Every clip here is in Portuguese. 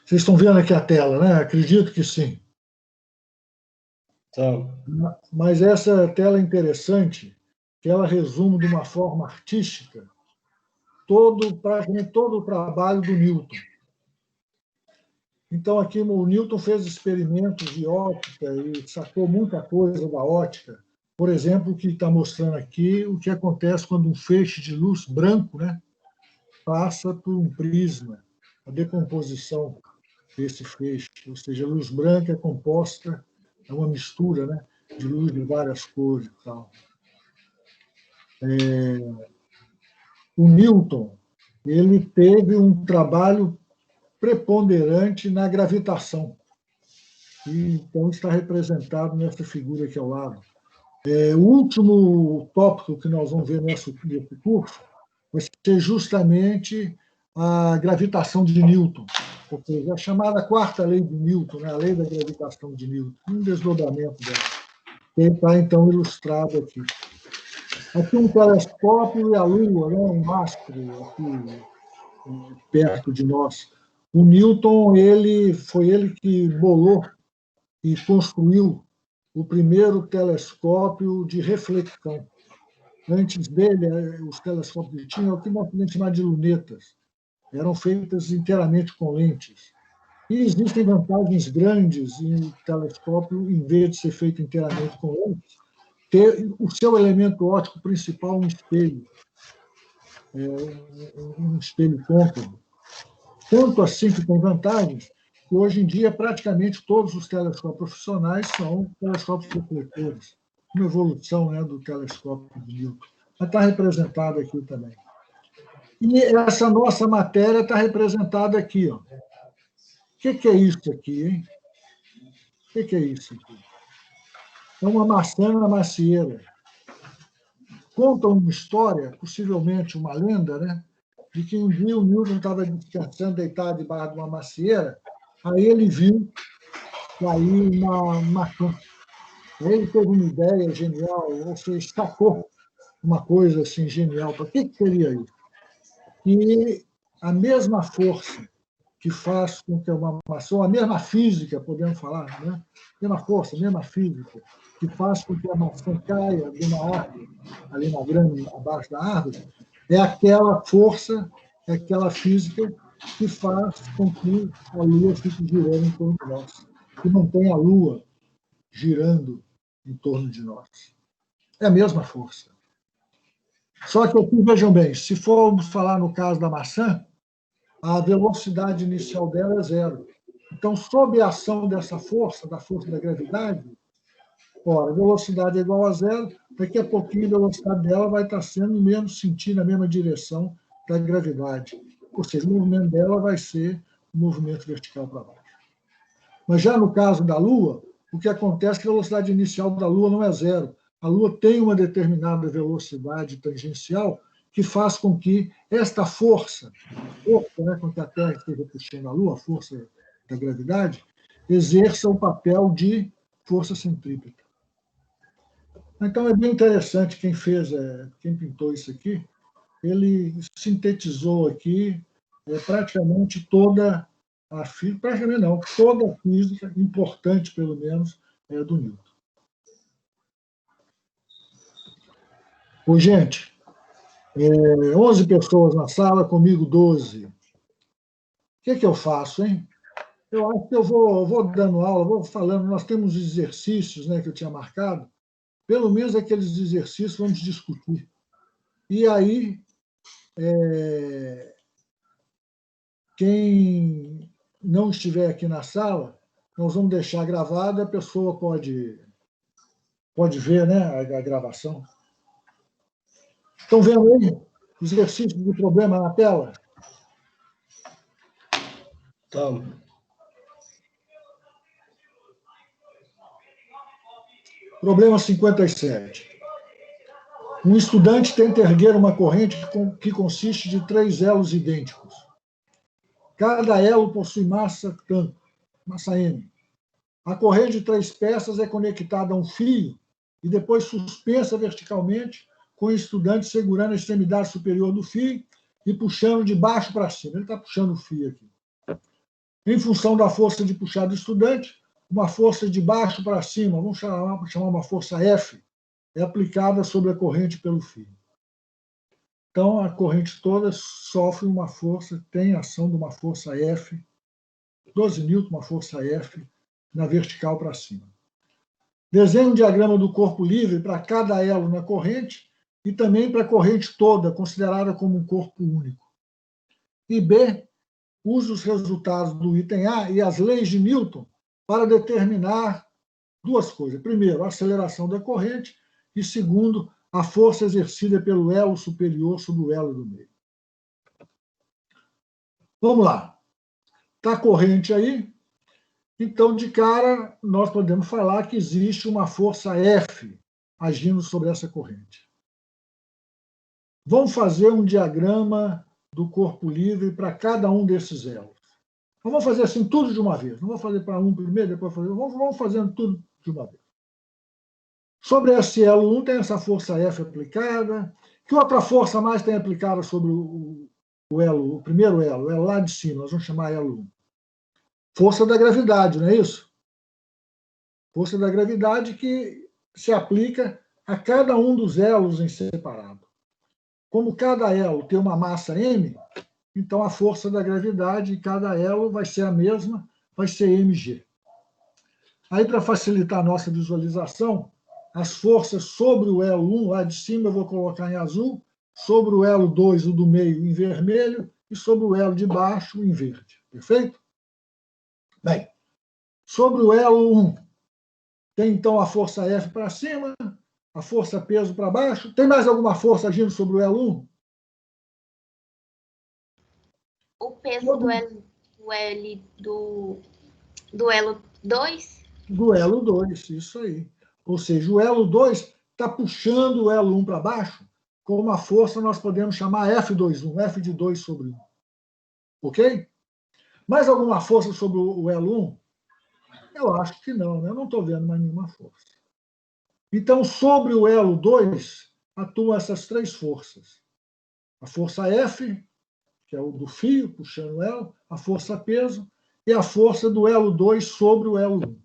Vocês estão vendo aqui a tela, né? Acredito que sim. Então, Mas essa tela é interessante, que ela resume de uma forma artística praticamente todo o trabalho do Newton. Então, aqui o Newton fez experimentos de óptica e sacou muita coisa da óptica. Por exemplo, o que está mostrando aqui, o que acontece quando um feixe de luz branco, né, passa por um prisma, a decomposição desse feixe. Ou seja, a luz branca é composta, é uma mistura, né, de luz de várias cores e tal. O Newton, ele teve um trabalho preponderante na gravitação. E, então, está representado nessa figura aqui ao lado. O último tópico que nós vamos ver nesse curso vai ser justamente a gravitação de Newton, ou seja, a chamada quarta lei de Newton, né? A lei da gravitação de Newton, um desdobramento dela, que está, então, ilustrado aqui. Aqui um telescópio e a Lua, né? Um mastro aqui perto de nós. O Newton, foi ele que bolou e construiu o primeiro telescópio de reflexão. Antes dele, os telescópios que tinham o que nós podemos chamar de lunetas. Eram feitas inteiramente com lentes. E existem vantagens grandes em telescópio, em vez de ser feito inteiramente com lentes, ter o seu elemento óptico principal um espelho côncavo. Tanto assim que tem vantagens, que hoje em dia praticamente todos os telescópios profissionais são telescópios refletores, uma evolução, né, do telescópio de Newton. Mas está representado aqui também. E essa nossa matéria está representada aqui. Ó. O que é isso aqui, hein? O que é isso aqui? É uma maçã na macieira. Conta uma história, possivelmente uma lenda, né, de que um dia o Newton estava descansando, deitado debaixo de uma macieira, aí ele viu cair uma maçã. Aí ele teve uma ideia genial, ou seja, sacou uma coisa assim genial. Para que seria isso? E a mesma força que faz com que uma maçã, a mesma física, podemos falar, né? A mesma força, a mesma física, que faz com que a maçã caia de uma árvore, ali na grama, abaixo da árvore, é aquela força, é aquela física que faz com que a Lua fique girando em torno de nós, que mantém a Lua girando em torno de nós. É a mesma força. Só que aqui, vejam bem, se formos falar no caso da maçã, a velocidade inicial dela é zero. Então, sob a ação dessa força, da força da gravidade, ora, a velocidade é igual a zero, daqui a pouquinho a velocidade dela vai estar sendo no mesmo sentido, na mesma direção da gravidade. Ou seja, o movimento dela vai ser um movimento vertical para baixo. Mas já no caso da Lua, o que acontece é que a velocidade inicial da Lua não é zero. A Lua tem uma determinada velocidade tangencial que faz com que esta força, né, com que a Terra esteja puxando a Lua, a força da gravidade, exerça o papel de força centrípeta. Então, é bem interessante quem pintou isso aqui, ele sintetizou aqui praticamente toda a física, praticamente não, toda a física, importante pelo menos, do Newton. Ô, gente, 11 pessoas na sala, comigo 12. O que eu faço, hein? Eu acho que eu vou dando aula, vou falando, nós temos exercícios, né, que eu tinha marcado, pelo menos aqueles exercícios vamos discutir. E aí, quem não estiver aqui na sala, nós vamos deixar gravado, a pessoa pode ver, né, a gravação. Estão vendo aí o exercício do problema na tela? então. Problema 57. Um estudante tenta erguer uma corrente que consiste de 3 elos idênticos. Cada elo possui massa tanto, massa M. A corrente de 3 peças é conectada a um fio e depois suspensa verticalmente, com o estudante segurando a extremidade superior do fio e puxando de baixo para cima. Ele está puxando o fio aqui. Em função da força de puxar do estudante, uma força de baixo para cima, vamos chamar uma força F, é aplicada sobre a corrente pelo fio. Então, a corrente toda sofre uma força, tem ação de uma força F, 12 newton, uma força F, na vertical para cima. Desenhe um diagrama do corpo livre para cada elo na corrente e também para a corrente toda, considerada como um corpo único. E B, use os resultados do item A e as leis de Newton para determinar duas coisas. Primeiro, a aceleração da corrente e, segundo, a força exercida pelo elo superior sobre o elo do meio. Vamos lá. Está a corrente aí? Então, de cara, nós podemos falar que existe uma força F agindo sobre essa corrente. Vamos fazer um diagrama do corpo livre para cada um desses elos. Vamos fazer assim tudo de uma vez. Não vou fazer para um primeiro, depois fazer. Vamos fazendo tudo de uma vez. Sobre esse elo 1 tem essa força F aplicada. Que outra força mais tem aplicada sobre o elo, o primeiro elo, o elo lá de cima? Nós vamos chamar elo 1. Força da gravidade, não é isso? Força da gravidade que se aplica a cada um dos elos em separado. Como cada elo tem uma massa m, então a força da gravidade em cada elo vai ser a mesma, vai ser mg. Aí, para facilitar a nossa visualização, as forças sobre o elo 1, lá de cima eu vou colocar em azul, sobre o elo 2, o do meio, em vermelho, e sobre o elo de baixo, em verde. Perfeito? Bem, sobre o elo 1, tem então a força F para cima, a força peso para baixo. Tem mais alguma força agindo sobre o elo 1? O peso do elo 2? Do elo 2, isso aí. Ou seja, o elo 2 está puxando o elo 1 para baixo, com uma força nós podemos chamar F21, F de 2 sobre 1. Ok? Mais alguma força sobre o elo 1? Eu acho que não, né? Eu não estou vendo mais nenhuma força. Então, sobre o elo 2, atuam essas três forças. A força F, que é o do fio, puxando o elo, a força peso, e a força do elo 2 sobre o elo 1.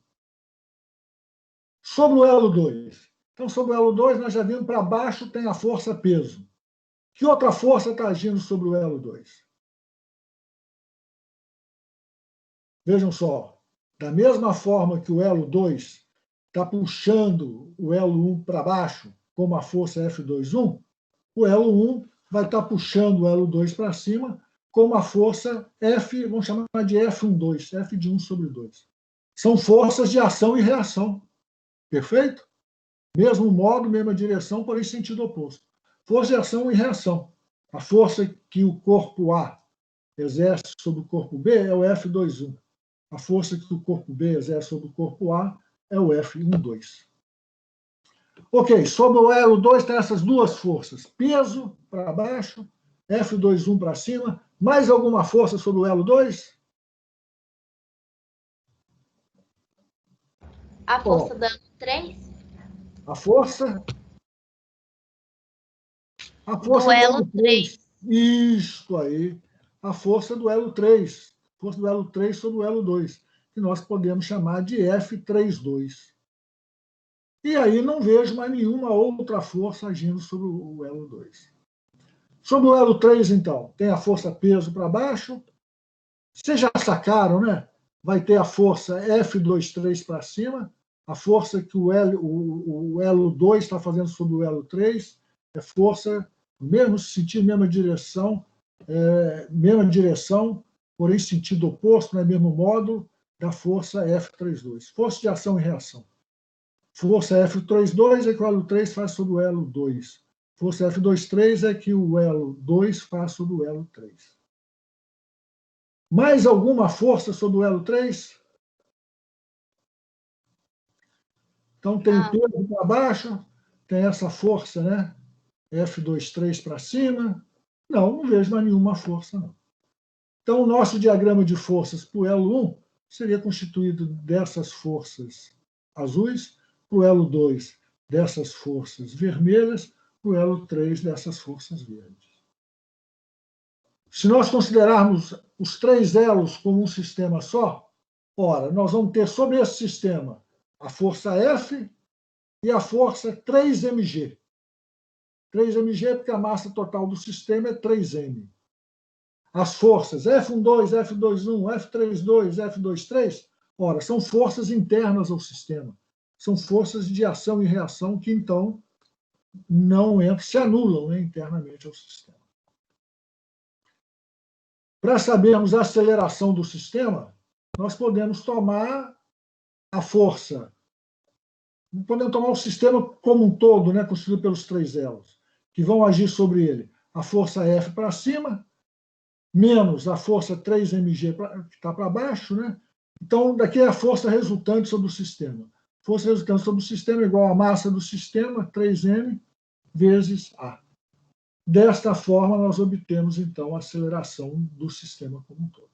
Sobre o elo 2. Então, sobre o elo 2, nós já vimos para baixo tem a força peso. Que outra força está agindo sobre o elo 2? Vejam só, da mesma forma que o elo 2 está puxando o elo 1 para baixo, como a força F21, o elo 1 vai estar puxando o elo 2 para cima, com a força F, vamos chamar de F12, F de 1 sobre 2. São forças de ação e reação. Perfeito? Mesmo modo, mesma direção, porém sentido oposto. Força de ação e reação. A força que o corpo A exerce sobre o corpo B é o F21. A força que o corpo B exerce sobre o corpo A é o F12. Ok, sobre o elo 2 tem essas duas forças. Peso para baixo, F21 para cima. Mais alguma força sobre o elo 2? A força do elo 3? A força? A força do elo 3. Isto aí. A força do elo 3. Força do elo 3 sobre o elo 2, que nós podemos chamar de F32. E aí não vejo mais nenhuma outra força agindo sobre o elo 2. Sobre o elo 3, então, tem a força peso para baixo. Vocês já sacaram, né? Vai ter a força F23 para cima, a força que o elo 2 está fazendo sobre o elo 3, é força no mesmo sentido, mesma direção, porém sentido oposto, no mesmo modo, da força F32. Força de ação e reação. Força F32 é que o elo 3 faz sobre o elo 2. Força F23 é que o elo 2 faz sobre o elo 3. Mais alguma força sobre o elo 3? Então, tem o peso para baixo, tem essa força, né? F23 para cima. Não vejo mais nenhuma força, não. Então, o nosso diagrama de forças para o elo 1 seria constituído dessas forças azuis, para o elo 2 dessas forças vermelhas, para o elo 3 dessas forças verdes. Se nós considerarmos os três elos como um sistema só, ora, nós vamos ter sobre esse sistema a força F e a força 3mg. 3mg porque a massa total do sistema é 3m. As forças F12, F21, F32, F23, ora, são forças internas ao sistema. São forças de ação e reação que, então, não entram, se anulam, né, internamente ao sistema. Para sabermos a aceleração do sistema, nós podemos tomar a força, podemos tomar o sistema como um todo, né, constituído pelos três elos, que vão agir sobre ele. A força F para cima, menos a força 3mg que está para baixo, né? Então, daqui é a força resultante sobre o sistema. Força resultante sobre o sistema é igual à massa do sistema, 3m, vezes A. Desta forma, nós obtemos, então, a aceleração do sistema como um todo.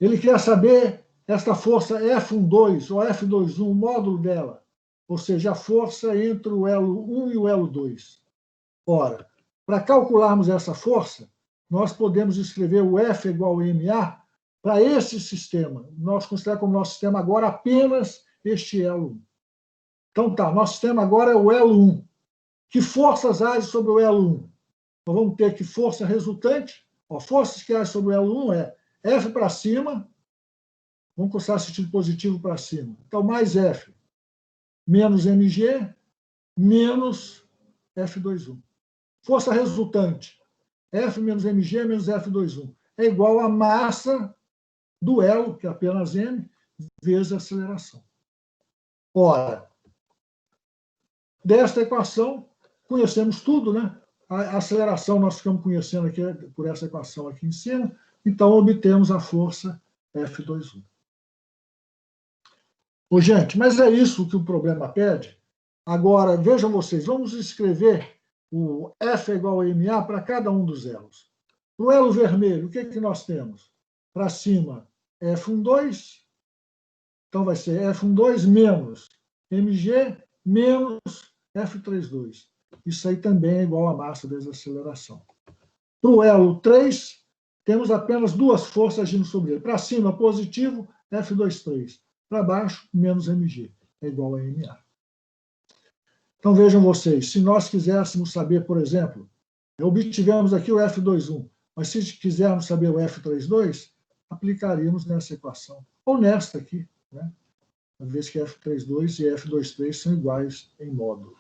Ele quer saber esta força F12 ou F21, o módulo dela, ou seja, a força entre o elo 1 e o elo 2. Ora, para calcularmos essa força, nós podemos escrever o F igual a MA para esse sistema. Nós consideramos como nosso sistema agora apenas este elo 1. Então, tá, nosso sistema agora é o elo 1. Que forças agem sobre o elo 1? Nós vamos ter que força resultante, forças que agem sobre o elo 1 é F para cima, vamos considerar sentido positivo para cima. Então, mais F, menos mg, menos F21. Força resultante, F menos mg menos F21, é igual à massa do elo, que é apenas m, vezes a aceleração. Ora, desta equação, conhecemos tudo, né? A aceleração nós ficamos conhecendo aqui por essa equação aqui em cima, então obtemos a força F21. Ô, gente, mas é isso que o problema pede? Agora, vejam vocês, vamos escrever o F igual a MA para cada um dos elos. No elo vermelho, o que nós temos? Para cima, F12, então vai ser F12 menos mg menos F32. Isso aí também é igual a massa vezes a aceleração. Para o elo 3, temos apenas duas forças agindo sobre ele. Para cima, positivo, F23. Para baixo, menos mg, é igual a MA. Então, vejam vocês, se nós quiséssemos saber, por exemplo, obtivemos aqui o F21, mas se quisermos saber o F32, aplicaríamos nessa equação, ou nesta aqui, né? Uma vez que F32 e F23 são iguais em módulo.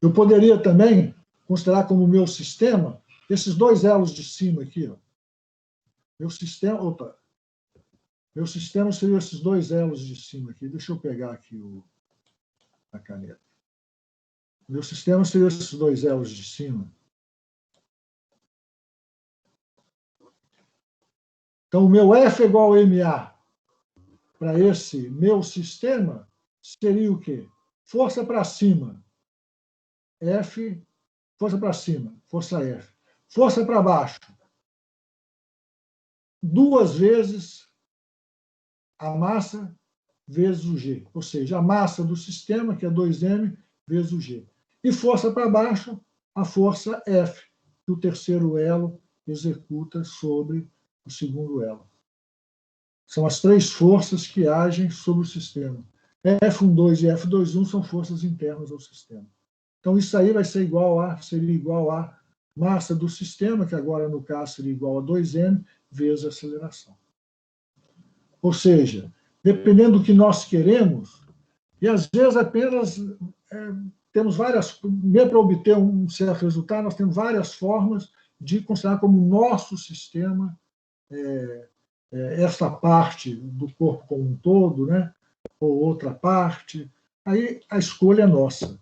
Eu poderia também considerar como meu sistema esses dois elos de cima aqui. Ó. Meu sistema seria esses dois elos de cima aqui. Deixa eu pegar aqui a caneta. Meu sistema seria esses dois elos de cima. Então, o meu F igual a MA para esse meu sistema seria o quê? Força para cima. F, força para cima, força F. Força para baixo. Duas vezes a massa vezes o G. Ou seja, a massa do sistema, que é 2m, vezes o G. E força para baixo, a força F, que o terceiro elo executa sobre o segundo elo. São as três forças que agem sobre o sistema. F12 e F21 são forças internas ao sistema. Então, isso aí seria igual a massa do sistema, que agora, no caso, seria igual a 2m, vezes a aceleração. Ou seja, dependendo do que nós queremos, e às vezes apenas temos várias, mesmo para obter um certo resultado, nós temos várias formas de considerar como nosso sistema essa parte do corpo como um todo, né? Ou outra parte. Aí a escolha é nossa.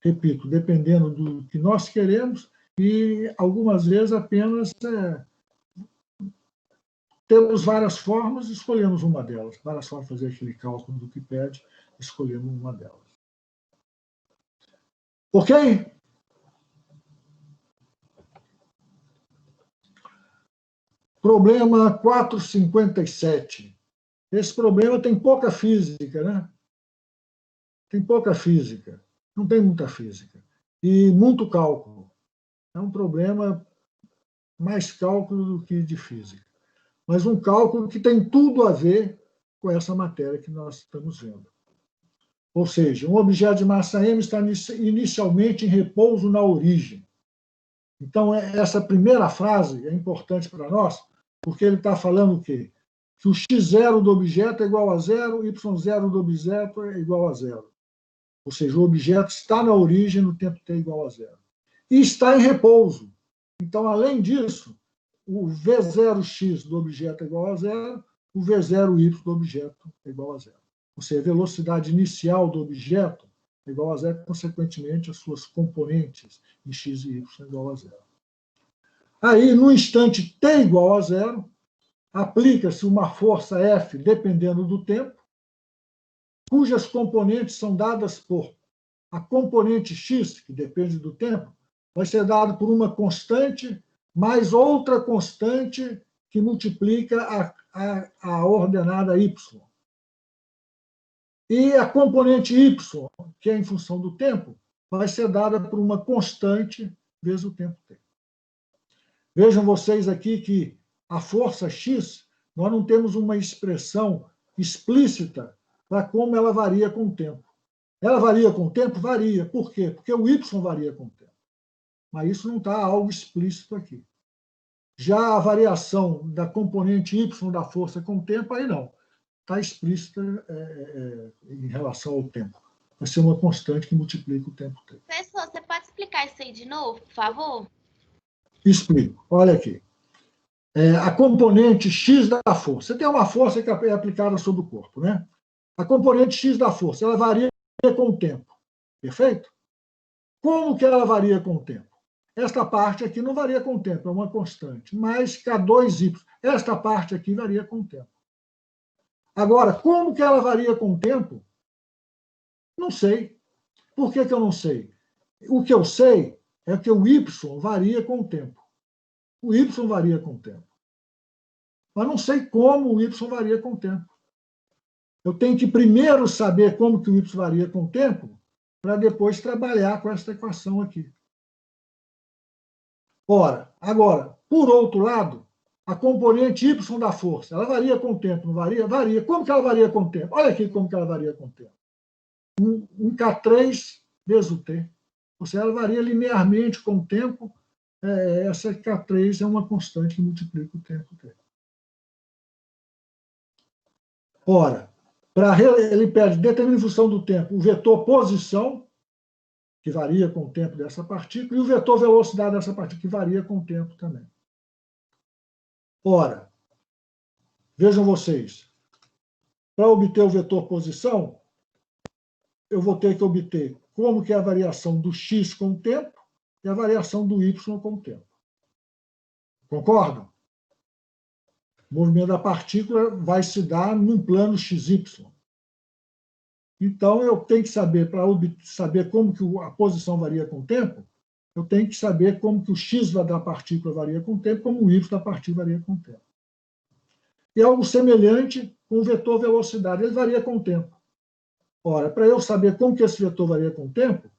Repito, dependendo do que nós queremos, e algumas vezes apenas temos várias formas, escolhemos uma delas. Várias formas de fazer aquele cálculo do que pede, escolhemos uma delas. Ok? Problema 457. Esse problema tem pouca física, né? Tem pouca física. Não tem muita física. e muito cálculo. É um problema mais cálculo do que de física, mas um cálculo que tem tudo a ver com essa matéria que nós estamos vendo. Ou seja, um objeto de massa m está inicialmente em repouso na origem. Então, essa primeira frase é importante para nós, porque ele está falando o quê? Que o x0 do objeto é igual a zero, y0 do objeto é igual a zero. Ou seja, o objeto está na origem no tempo t igual a zero. E está em repouso. Então, além disso, o v0x do objeto é igual a zero, o v0y do objeto é igual a zero. Ou seja, a velocidade inicial do objeto é igual a zero, consequentemente, as suas componentes em x e y é igual a zero. Aí, no instante t igual a zero, aplica-se uma força F, dependendo do tempo, cujas componentes são dadas por a componente x, que depende do tempo, vai ser dado por uma constante mais outra constante que multiplica a ordenada y. E a componente y, que é em função do tempo, vai ser dada por uma constante vezes o tempo t. Vejam vocês aqui que a força x, nós não temos uma expressão explícita para como ela varia com o tempo. Ela varia com o tempo? Varia. Por quê? Porque o y varia com o tempo. Mas isso não está algo explícito aqui. Já a variação da componente y da força com o tempo, aí não. Está explícita em relação ao tempo. Vai ser uma constante que multiplica o tempo t. Professor, você pode explicar isso aí de novo, por favor? Explico. Olha aqui. A componente x da força. Você tem uma força que é aplicada sobre o corpo, né? A componente x da força, ela varia com o tempo. Perfeito? Como que ela varia com o tempo? Esta parte aqui não varia com o tempo, é uma constante. Mas K2y, esta parte aqui varia com o tempo. Agora, como que ela varia com o tempo? Não sei. Por que eu não sei? O que eu sei é que o y varia com o tempo. O y varia com o tempo. Mas não sei como o y varia com o tempo. Eu tenho que primeiro saber como que o y varia com o tempo, para depois trabalhar com esta equação aqui. Ora, agora, por outro lado, a componente y da força, ela varia com o tempo, não varia? Varia. Como que ela varia com o tempo? Olha aqui como que ela varia com o tempo. Um K3 vezes o t. Ou seja, ela varia linearmente com o tempo. Essa K3 é uma constante que multiplica o tempo t. Ora, ele pede, determina em função do tempo, o vetor posição, que varia com o tempo dessa partícula, e o vetor velocidade dessa partícula, que varia com o tempo também. Ora, vejam vocês, para obter o vetor posição, eu vou ter que obter como que é a variação do x com o tempo e a variação do y com o tempo. Concordam? O movimento da partícula vai se dar num plano xy. Então, eu tenho que saber, para saber como que a posição varia com o tempo, eu tenho que saber como que o x da partícula varia com o tempo, como o y da partícula varia com o tempo. E algo semelhante com o vetor velocidade, ele varia com o tempo. Ora, para eu saber como que esse vetor varia com o tempo,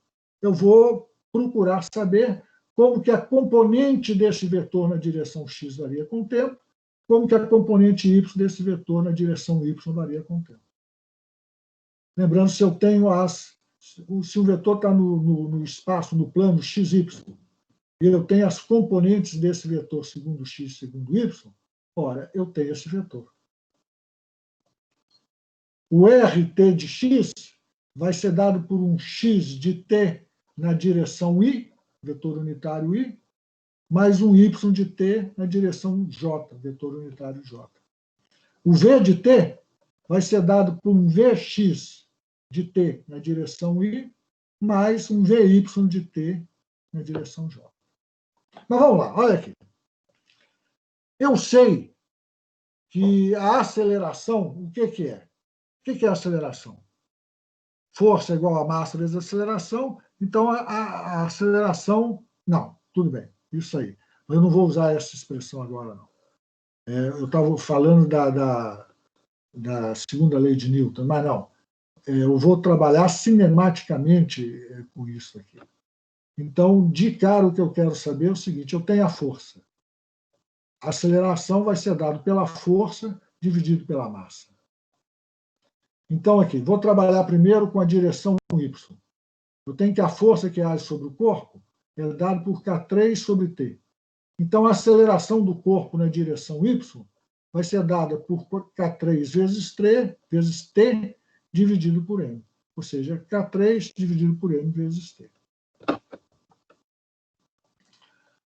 eu vou procurar saber como que a componente desse vetor na direção x varia com o tempo, como que a componente y desse vetor na direção y varia com o tempo. Lembrando, se eu tenho se o vetor está no espaço, no plano xy, e eu tenho as componentes desse vetor segundo x, segundo y, ora, eu tenho esse vetor. O RT de x vai ser dado por um x de t na direção y, vetor unitário y, mais um y de t na direção j, vetor unitário j. O v de t vai ser dado por um vx de t na direção y, mais um vy de t na direção j. Mas vamos lá, olha aqui. Eu sei que a aceleração, o que é? O que é a aceleração? Força é igual a massa vezes a aceleração, então a aceleração... Não, tudo bem, isso aí. Mas eu não vou usar essa expressão agora, não. Eu estava falando da segunda lei de Newton, mas não. Eu vou trabalhar cinematicamente com isso aqui. Então, de cara, o que eu quero saber é o seguinte, eu tenho a força. A aceleração vai ser dada pela força dividido pela massa. Então, aqui, vou trabalhar primeiro com a direção y. Eu tenho que a força que age sobre o corpo é dada por K3 sobre T. Então, a aceleração do corpo na direção y vai ser dada por K3 vezes T dividido por M. Ou seja, K3 dividido por M vezes T.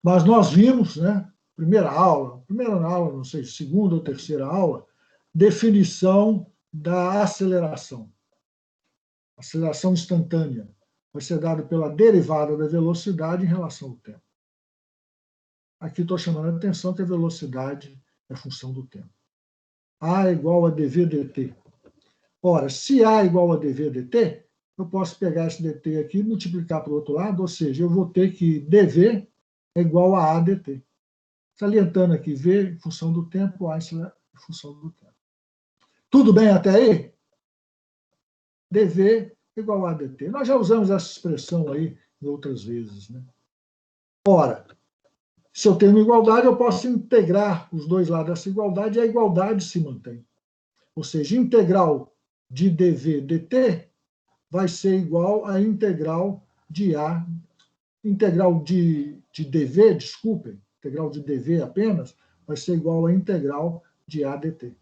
Mas nós vimos, né, primeira aula, não sei, segunda ou terceira aula, definição da aceleração. Aceleração instantânea vai ser dada pela derivada da velocidade em relação ao tempo. Aqui estou chamando a atenção que a velocidade é função do tempo. A é igual a dv dt. Ora, se A é igual a dv dt, eu posso pegar esse dt aqui e multiplicar para o outro lado, ou seja, eu vou ter que dv é igual a dt. Salientando aqui, v em função do tempo, A em função do tempo. Tudo bem até aí? dv igual a dt. Nós já usamos essa expressão aí outras vezes, né? Ora, se eu tenho uma igualdade, eu posso integrar os dois lados dessa igualdade e a igualdade se mantém. Ou seja, integral de dv dt vai ser igual a integral de A, integral de dv, desculpem, integral de dv apenas, vai ser igual a integral de A dt.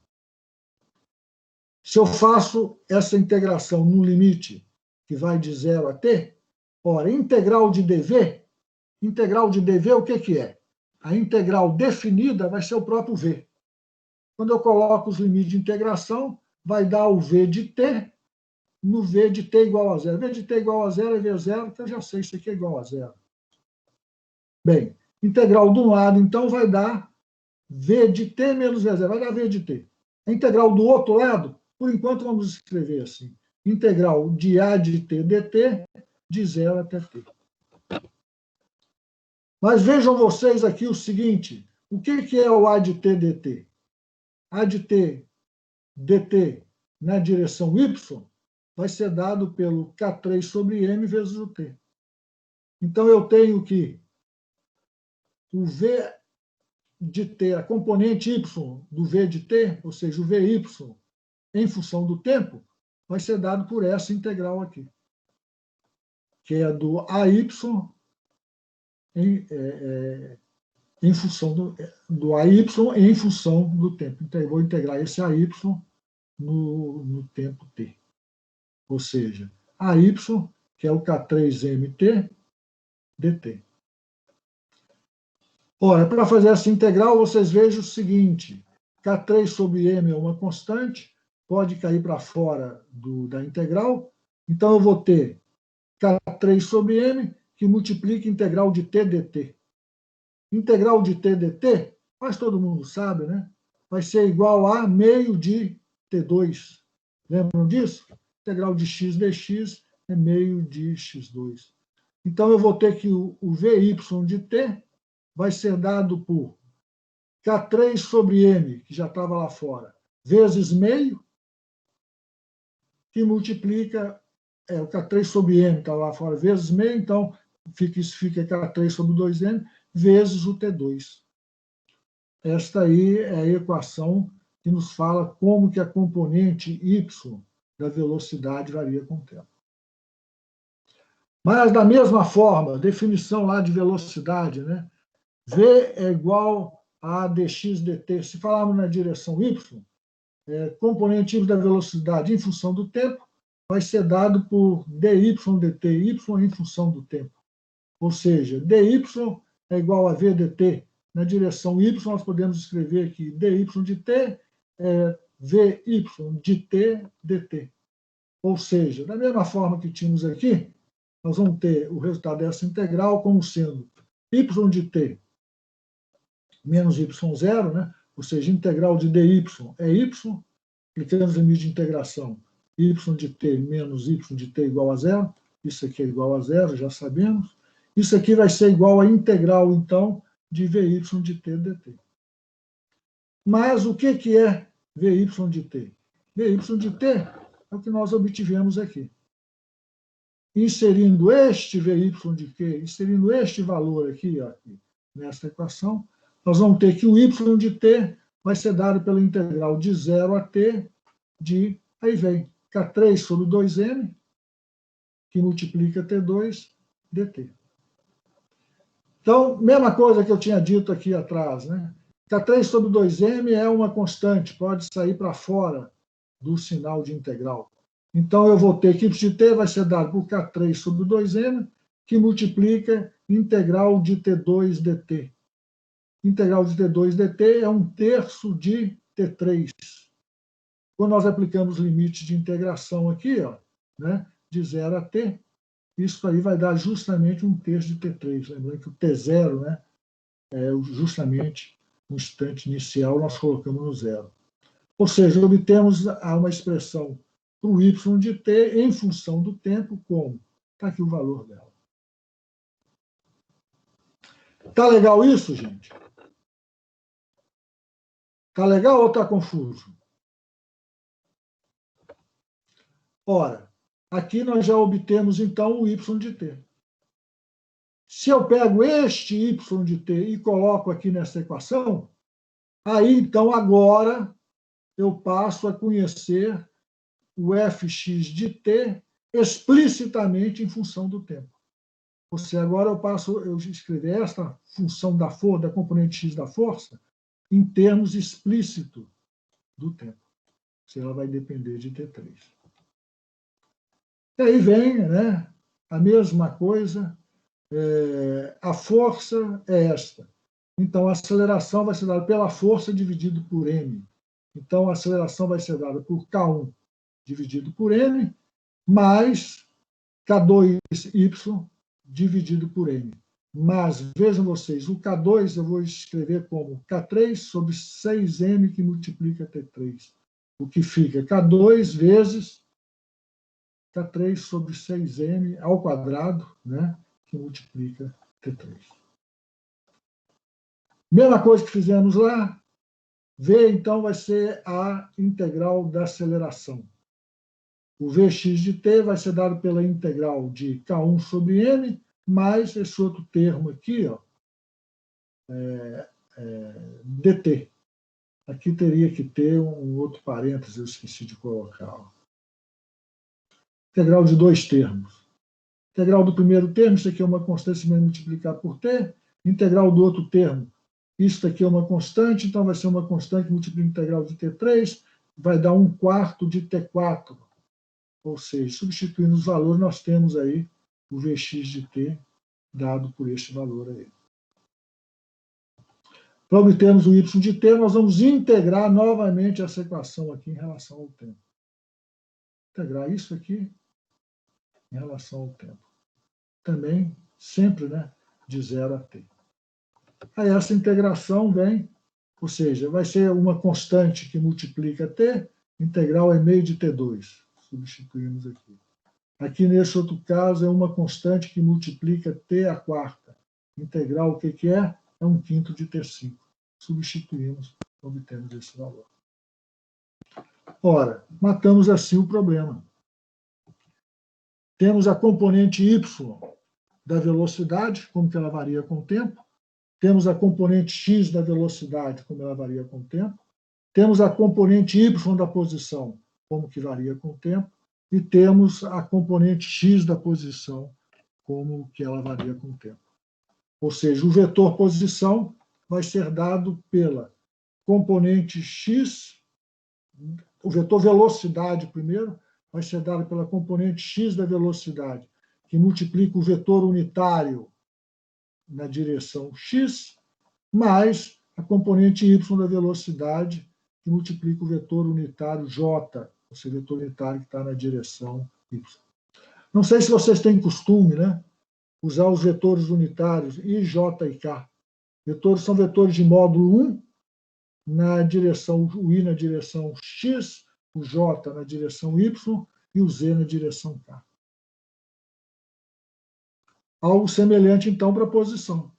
Se eu faço essa integração no limite que vai de 0 a t, ora, integral de dv o que é? A integral definida vai ser o próprio v. Quando eu coloco os limites de integração, vai dar o v de t, no v de t igual a zero. V de t igual a zero é v0, então eu já sei que isso aqui é igual a zero. Bem, integral de um lado, então, vai dar v de t menos v0, vai dar v de t. A integral do outro lado, por enquanto, vamos escrever assim. Integral de A de t dt, de 0 até t. Mas vejam vocês aqui o seguinte, o que é o A de t dt? A de t dt na direção y vai ser dado pelo K3 sobre M vezes o t. Então, eu tenho que o V de t, a componente y do V de t, ou seja, o VY em função do tempo, vai ser dado por essa integral aqui, que é do AY em função do AY em função do tempo. Então, eu vou integrar esse AY no tempo t. Ou seja, AY, que é o K3mt dt. Ora, para fazer essa integral, vocês vejam o seguinte, K3 sobre M é uma constante, pode cair para fora da integral, então eu vou ter K3 sobre M, que multiplica a integral de t dt. Integral de t dt, quase todo mundo sabe, né? Vai ser igual a meio de t2. Lembram disso? Integral de x dx é meio de x2. Então, eu vou ter que o vy de t vai ser dado por K3 sobre M, que já estava lá fora, vezes meio, que multiplica, o K3 sobre M está lá fora, vezes meio, então isso fica K3 sobre 2M, vezes o T2. Esta aí é a equação que nos fala como que a componente Y da velocidade varia com o tempo. Mas, da mesma forma, definição lá de velocidade, né? V é igual a dx dt. Se falarmos na direção y, componente y da velocidade em função do tempo vai ser dado por dy dt, y em função do tempo. Ou seja, dy é igual a v dt. Na direção y, nós podemos escrever aqui dy de t é vy de t dt. Ou seja, da mesma forma que tínhamos aqui, nós vamos ter o resultado dessa integral como sendo y de t menos y0, né? Ou seja, integral de dy é y, aplicamos o limite de integração, y de t menos y de t igual a zero, isso aqui é igual a zero, já sabemos. Isso aqui vai ser igual a integral, então, de vy de t dt. Mas o que é vy de t? Vy de t é o que nós obtivemos aqui. inserindo este Vy de Q, inserindo este valor aqui, ó, nesta equação, nós vamos ter que o y de t vai ser dado pela integral de 0 a t de, aí vem, K3 sobre 2m, que multiplica T2 dt. Então, mesma coisa que eu tinha dito aqui atrás, né? K3 sobre 2m é uma constante, pode sair para fora do sinal de integral. Então, eu vou ter que y de t vai ser dado por K3 sobre 2m, que multiplica integral de T2 dt. Integral de T2 dt é 1/3 de T3. Quando nós aplicamos o limite de integração aqui, ó, né, de 0 a t, isso aí vai dar justamente 1/3 de T3. Lembrando que o T0, né, é justamente no instante inicial, nós colocamos no zero. Ou seja, obtemos uma expressão para o y de t em função do tempo, como? Está aqui o valor dela. Tá legal isso, gente? Tá legal ou está confuso? Ora, aqui nós já obtemos, então, o y de t. Se eu pego este y de t e coloco aqui nessa equação, aí, então, agora eu passo a conhecer o fx de t explicitamente em função do tempo. Ou seja, agora eu escrever esta função da força, da componente x da força, em termos explícitos do tempo. Ou seja, ela vai depender de T3. E aí vem, né, a mesma coisa, a força é esta. Então, a aceleração vai ser dada pela força dividido por m. Então, a aceleração vai ser dada por K1 dividido por m, mais K2y dividido por m. Mas, vejam vocês, o K2 eu vou escrever como K3 sobre 6m que multiplica T3. O que fica K2 vezes K3 sobre 6m ao quadrado, né, que multiplica T3. Mesma coisa que fizemos lá, V, então, vai ser a integral da aceleração. O Vx de t vai ser dado pela integral de K1 sobre m, mais esse outro termo aqui, ó, dt. Aqui teria que ter um outro parênteses, eu esqueci de colocar. Ó. Integral de dois termos. Integral do primeiro termo, isso aqui é uma constante, se multiplicar por t. Integral do outro termo, isso aqui é uma constante, então vai ser uma constante multiplicada integral de t3, vai dar 1/4 de t4. Ou seja, substituindo os valores, nós temos aí o Vx de t dado por este valor aí. Para obtermos o y de t, nós vamos integrar novamente essa equação aqui em relação ao tempo. Integrar isso aqui em relação ao tempo. Também, sempre, né, de 0 a t. Aí essa integração vem, ou seja, vai ser uma constante que multiplica t, integral é meio de t2. Substituímos aqui. Aqui, nesse outro caso, é uma constante que multiplica t à quarta. Integral, o que é? É 1/5 de t5. Substituímos, obtemos esse valor. Ora, matamos assim o problema. Temos a componente y da velocidade, como que ela varia com o tempo. Temos a componente x da velocidade, como ela varia com o tempo. Temos a componente y da posição, como que varia com o tempo. E temos a componente x da posição, como que ela varia com o tempo. Ou seja, o vetor posição vai ser dado pela componente x, o vetor velocidade primeiro, vai ser dado pela componente x da velocidade, que multiplica o vetor unitário na direção x, mais a componente y da velocidade, que multiplica o vetor unitário j, ou seja, o vetor unitário que está na direção y. Não sei se vocês têm costume, né, usar os vetores unitários i, j e k. Vetores são vetores de módulo 1, na direção, o i na direção x, o j na direção y e o z na direção k. Algo semelhante, então, para a posição.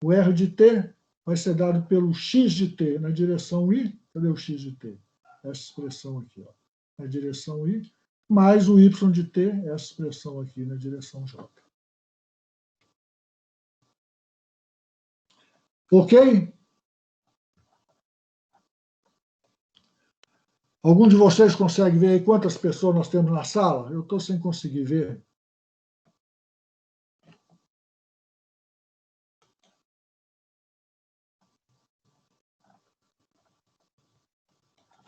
O r de t vai ser dado pelo x de t na direção i. Cadê o x de t? Essa expressão aqui, ó, na direção i, mais o y de t, essa expressão aqui na direção j. Ok? Algum de vocês consegue ver aí quantas pessoas nós temos na sala? Eu estou sem conseguir ver.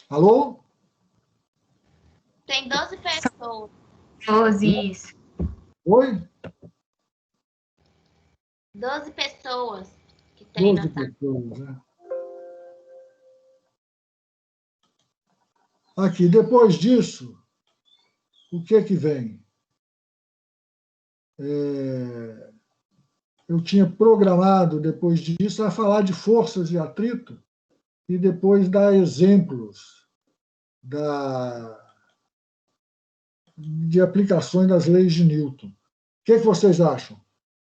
Alô? Tem 12 pessoas. 12, isso. Oi? 12 pessoas que tem 12 na sala. pessoas, né? Aqui, depois disso, o que vem? Eu tinha programado, depois disso, a falar de forças de atrito e depois dar exemplos de aplicações das leis de Newton. O que vocês acham?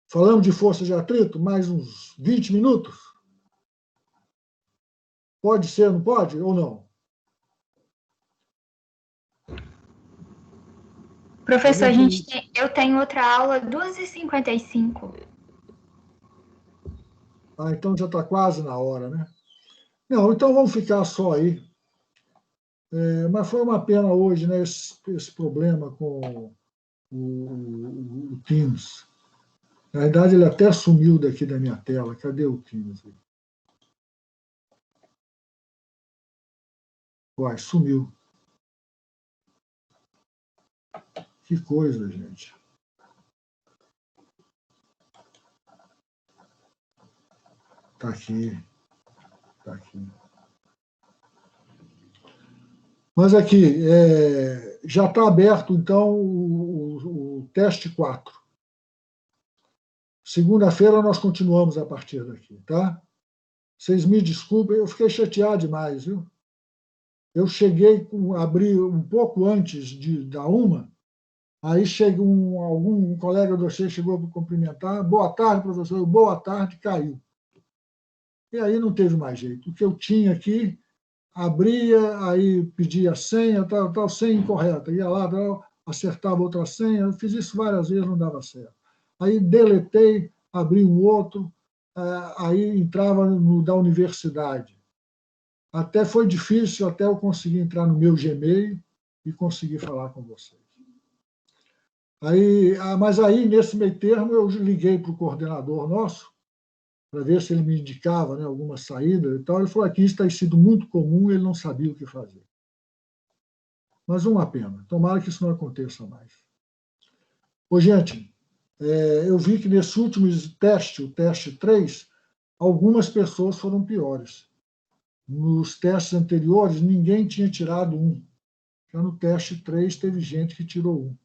Falamos de força de atrito, mais uns 20 minutos? Pode ser, não pode? Ou não? Professor, eu tenho outra aula 2h55. Então já está quase na hora, né? Não, então vamos ficar só aí. Mas foi uma pena hoje, né, esse problema com o Teams. Na verdade, ele até sumiu daqui da minha tela. Cadê o Teams? Uai, sumiu. Que coisa, gente. Está aqui. Está aqui. Mas aqui, já está aberto, então, o teste 4. Segunda-feira nós continuamos a partir daqui, tá? Vocês me desculpem, eu fiquei chateado demais, viu? Eu cheguei, abri um pouco antes da 1, aí chega algum colega de vocês chegou para cumprimentar, boa tarde, professor, boa tarde, caiu. E aí não teve mais jeito. O que eu tinha aqui, abria, aí pedia a senha, tal, senha incorreta. Ia lá, acertava outra senha, eu fiz isso várias vezes, não dava certo. Aí deletei, abri um outro, aí entrava no da universidade. Até foi difícil, até eu conseguir entrar no meu Gmail e conseguir falar com vocês. Mas aí, nesse meio termo, eu liguei para o coordenador nosso, para ver se ele me indicava, né, alguma saída e tal. Ele falou que isso tem sido muito comum, ele não sabia o que fazer. Mas uma pena. Tomara que isso não aconteça mais. Ô, gente, eu vi que nesse último teste, o teste 3, algumas pessoas foram piores. Nos testes anteriores, ninguém tinha tirado 1. Já no teste 3, teve gente que tirou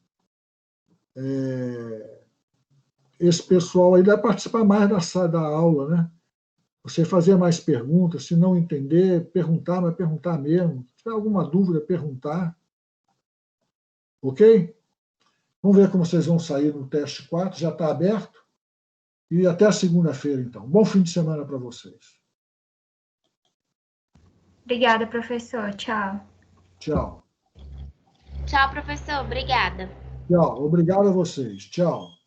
1. Esse pessoal aí vai participar mais da aula, né? Você fazer mais perguntas, se não entender, perguntar, mas perguntar mesmo. Se tiver alguma dúvida, perguntar. Ok? Vamos ver como vocês vão sair no teste 4, já está aberto. E até a segunda-feira, então. Bom fim de semana para vocês. Obrigada, professor. Tchau. Tchau. Tchau, professor. Obrigada. Tchau. Obrigado a vocês. Tchau.